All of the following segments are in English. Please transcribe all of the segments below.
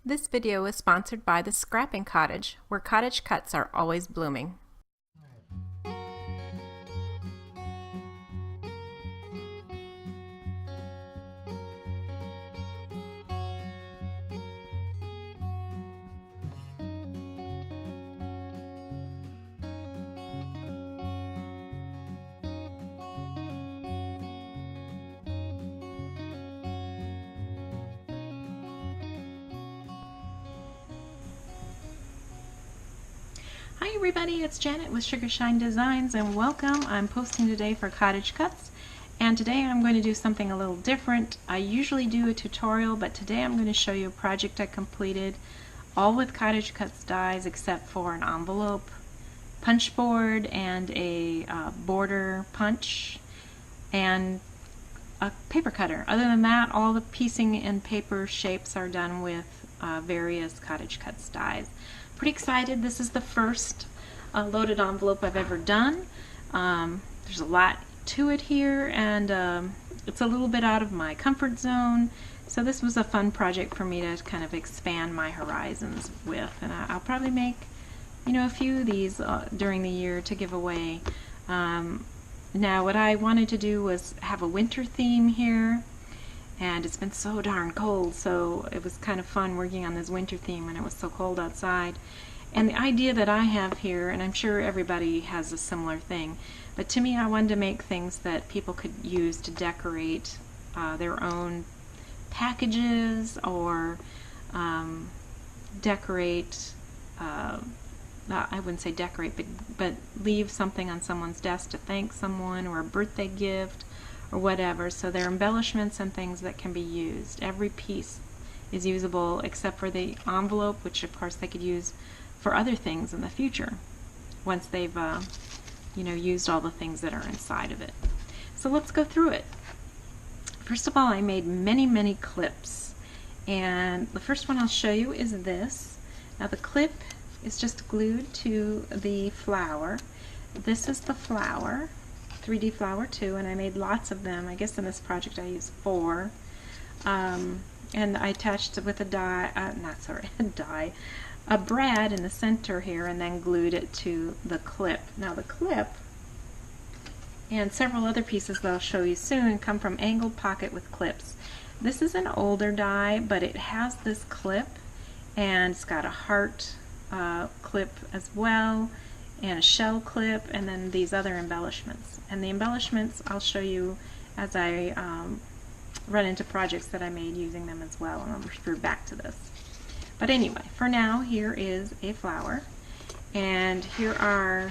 This video is sponsored by the Scrapping Cottage, where CottageCutz are always blooming. Hi everybody, it's Janet with Sugar Shine Designs and welcome. I'm posting today for CottageCutz, and today I'm going to do something a little different. I usually do a tutorial, but today I'm going to show you a project I completed all with CottageCutz dies except for an envelope, punch board, and a border punch, and a paper cutter. Other than that, all the piecing and paper shapes are done with various CottageCutz dies. Pretty excited. This is the first loaded envelope I've ever done. There's a lot to it here, and it's a little bit out of my comfort zone, so this was a fun project for me to kind of expand my horizons with, and I'll probably make a few of these during the year to give away. Now what I wanted to do was have a winter theme here, and it's been so darn cold, so it was kind of fun working on this winter theme when it was so cold outside. And the idea that I have here, and I'm sure everybody has a similar thing, but to me I wanted to make things that people could use to decorate their own packages, or decorate, I wouldn't say decorate, but leave something on someone's desk to thank someone, or a birthday gift, or whatever. So they're embellishments and things that can be used. Every piece is usable except for the envelope, which of course they could use for other things in the future once they've used all the things that are inside of it. So let's go through it. First of all, I made many clips, and the first one I'll show you is this. Now the clip is just glued to the flower. This is the flower, 3D flower too, and I made lots of them. I guess in this project I used 4. And I attached it with a die, a brad in the center here, and then glued it to the clip. Now the clip and several other pieces that I'll show you soon come from Angled Pocket with Clips. This is an older die, but it has this clip, and it's got a heart clip as well, and a shell clip, and then these other embellishments. And the embellishments I'll show you as I run into projects that I made using them as well, and I'll refer back to this. But anyway, for now, here is a flower, and here are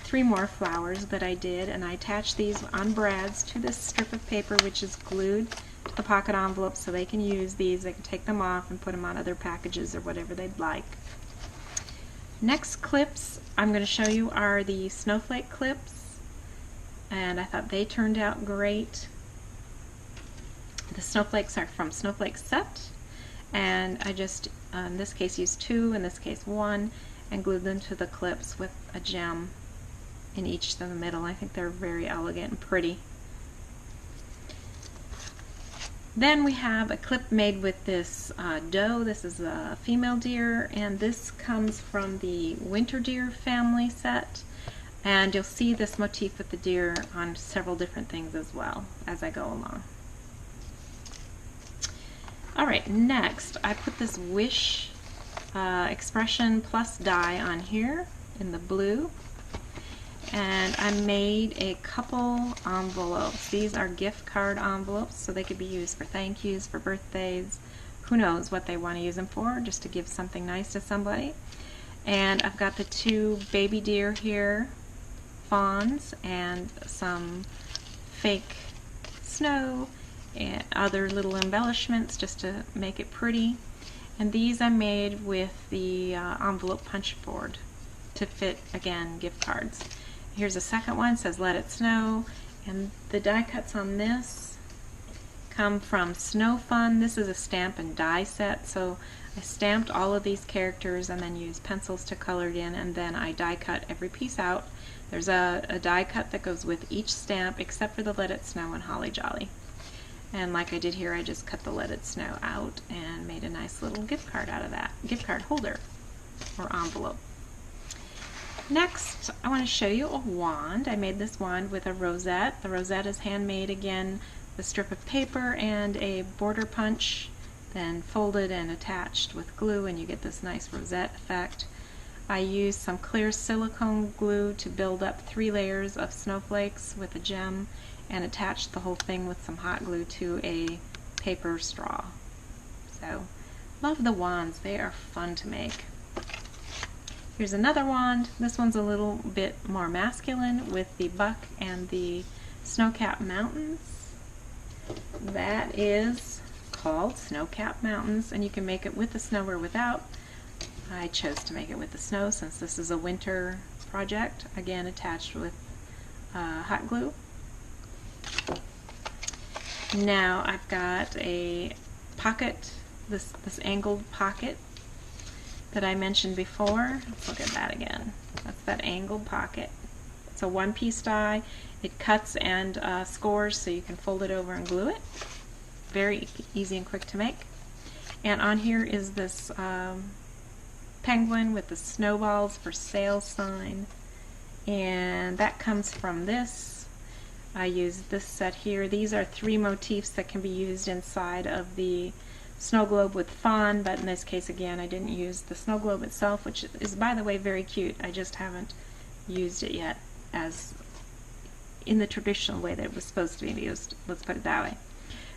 3 more flowers that I did, and I attached these on brads to this strip of paper, which is glued to the pocket envelope, so they can use these. They can take them off and put them on other packages or whatever they'd like. Next clips I'm going to show you are the snowflake clips, and I thought they turned out great. The snowflakes are from Snowflakes Set, and I just in this case used 2, in this case 1, and glued them to the clips with a gem in each in the middle. I think they're very elegant and pretty. Then we have a clip made with this doe. This is a female deer, and this comes from the Winter Deer family set, and you'll see this motif with the deer on several different things as well as I go along. Alright, next I put this Wish Expression Plus die on here in the blue, and I made a couple envelopes. These are gift card envelopes, so they could be used for thank yous, for birthdays, who knows what they want to use them for, just to give something nice to somebody. And I've got the 2 baby deer here, fawns, and some fake snow and other little embellishments just to make it pretty. And these I made with the envelope punch board to fit, again, gift cards. Here's a second one, says Let It Snow, and the die cuts on this come from Snow Fun. This is a stamp and die set, so I stamped all of these characters and then used pencils to color it in, and then I die cut every piece out. There's a die cut that goes with each stamp except for the Let It Snow and Holly Jolly. And like I did here, I just cut the Let It Snow out and made a nice little gift card out of that, gift card holder or envelope. Next, I want to show you a wand. I made this wand with a rosette. The rosette is handmade again, a strip of paper and a border punch, then folded and attached with glue, and you get this nice rosette effect. I used some clear silicone glue to build up 3 layers of snowflakes with a gem and attached the whole thing with some hot glue to a paper straw. So, love the wands. They are fun to make. Here's another wand. This one's a little bit more masculine with the buck and the Snowcapped Mountains. That is called Snowcapped Mountains, and you can make it with the snow or without. I chose to make it with the snow since this is a winter project, again attached with hot glue. Now I've got a pocket, this angled pocket that I mentioned before. Let's look at that again. That's that angled pocket. It's a one-piece die. It cuts and scores, so you can fold it over and glue it. Very easy and quick to make. And on here is this penguin with the snowballs for sale sign, and that comes from this. I used this set here. These are 3 motifs that can be used inside of the snow globe with fawn, but in this case again I didn't use the snow globe itself, which is by the way very cute. I just haven't used it yet as in the traditional way that it was supposed to be used, let's put it that way.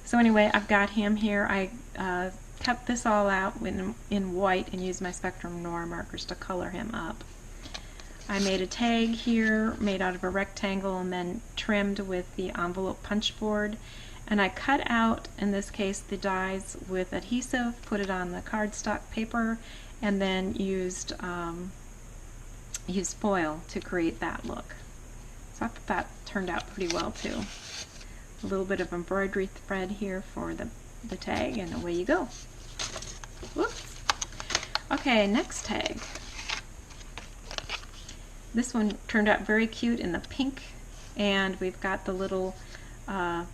So anyway, I've got him here. I cut this all out in white and used my Spectrum Noir markers to color him up. I made a tag here made out of a rectangle and then trimmed with the envelope punch board, and I cut out, in this case, the dies with adhesive, put it on the cardstock paper, and then used foil to create that look. So I thought that turned out pretty well too. A little bit of embroidery thread here for the tag, and away you go. Whoops. Okay, next tag. This one turned out very cute in the pink, and we've got the little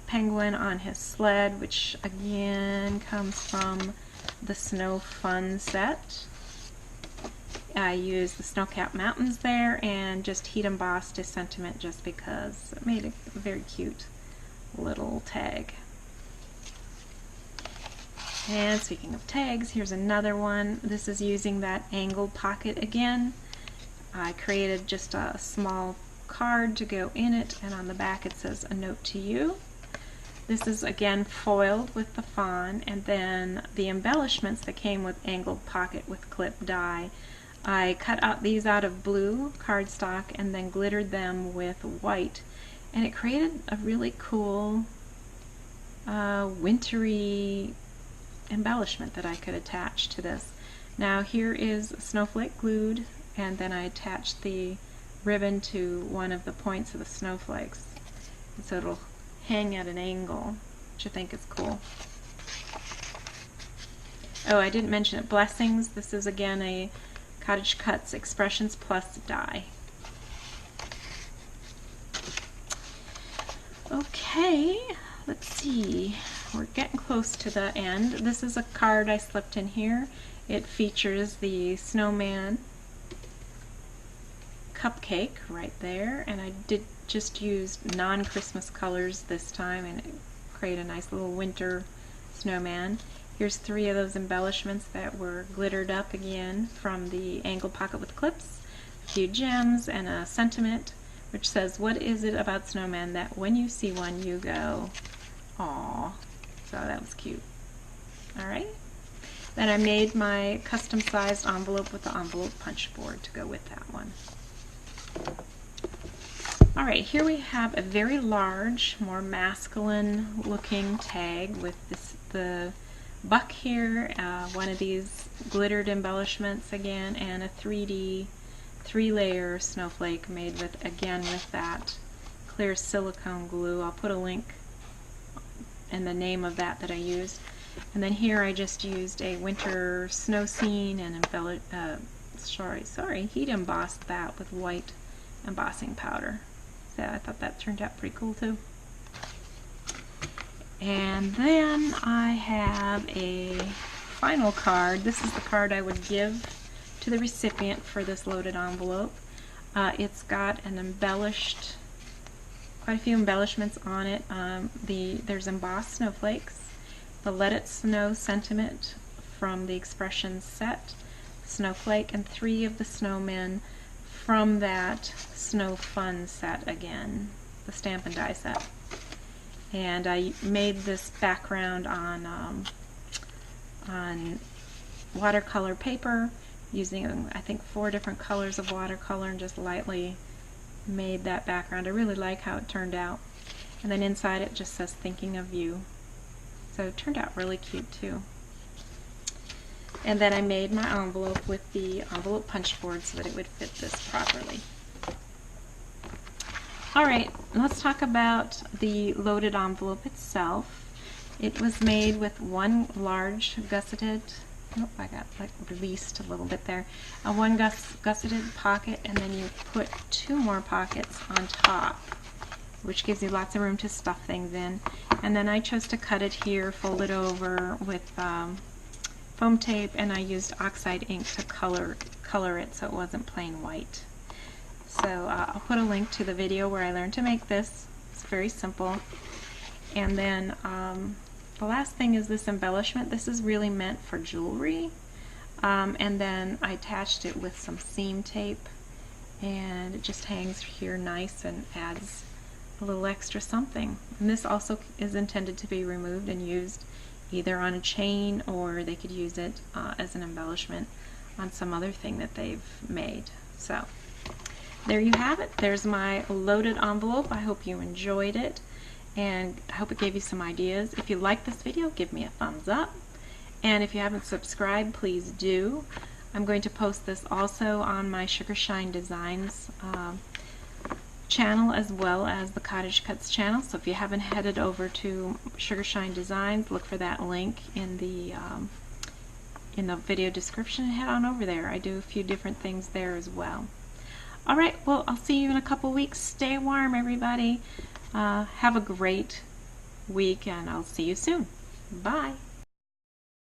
penguin on his sled, which again comes from the Snow Fun set. I used the Snowcapped Mountains there and just heat embossed a sentiment just because it made a very cute little tag. And speaking of tags, here's another one. This is using that angled pocket again. I created just a small card to go in it, and on the back it says "A Note to You." This is again foiled with the fawn, and then the embellishments that came with angled pocket with clip die. I cut out these out of blue cardstock and then glittered them with white, and it created a really cool wintry embellishment that I could attach to this. Now here is a snowflake glued, and then I attached the ribbon to one of the points of the snowflakes, and so it'll hang at an angle, which I think is cool. Oh, I didn't mention it. Blessings. This is again a CottageCutz Expressions Plus die. Okay, let's see. We're getting close to the end. This is a card I slipped in here. It features the Snowman Cupcake right there, and I did just use non-Christmas colors this time and create a nice little winter snowman. Here's 3 of those embellishments that were glittered up again from the angled pocket with clips, a few gems, and a sentiment which says, "What is it about snowmen that when you see one you go, aww." So that was cute. Alright. Then I made my custom-sized envelope with the envelope punch board to go with that one. Alright, here we have a very large, more masculine looking tag with the buck here, one of these glittered embellishments again, and a 3D 3-layer snowflake made with, again, with that clear silicone glue. I'll put a link and the name of that I used. And then here I just used a winter snow scene and heat embossed that with white embossing powder. So I thought that turned out pretty cool too. And then I have a final card. This is the card I would give to the recipient for this loaded envelope. It's got an embellished, quite a few embellishments on it. There's embossed snowflakes, the Let It Snow sentiment from the Expressions set, snowflake, and 3 of the snowmen from that Snow Fun set again, the Stamp and Die set. And I made this background on watercolor paper using, I think, 4 different colors of watercolor, and just lightly made that background. I really like how it turned out. And then inside it just says thinking of you. So it turned out really cute too. And then I made my envelope with the envelope punch board so that it would fit this properly. Alright, let's talk about the loaded envelope itself. It was made with 1 large gusseted, oh, I got like released a little bit there, one gusseted pocket, and then you put 2 more pockets on top, which gives you lots of room to stuff things in. And then I chose to cut it here, fold it over with foam tape, and I used oxide ink to color it so it wasn't plain white. So I'll put a link to the video where I learned to make this. It's very simple. And then the last thing is this embellishment. This is really meant for jewelry. And then I attached it with some seam tape, and it just hangs here nice and adds a little extra something. And this also is intended to be removed and used either on a chain, or they could use it as an embellishment on some other thing that they've made. So there you have it. There's my loaded envelope. I hope you enjoyed it, and I hope it gave you some ideas. If you like this video, give me a thumbs up, and if you haven't subscribed, please do. I'm going to post this also on my Sugar Shine Designs channel, as well as the CottageCutz channel. So if you haven't headed over to Sugar Shine Designs, look for that link in the video description and head on over there. I do a few different things there as well. Alright, well, I'll see you in a couple weeks. Stay warm, everybody. Have a great week, and I'll see you soon. Bye.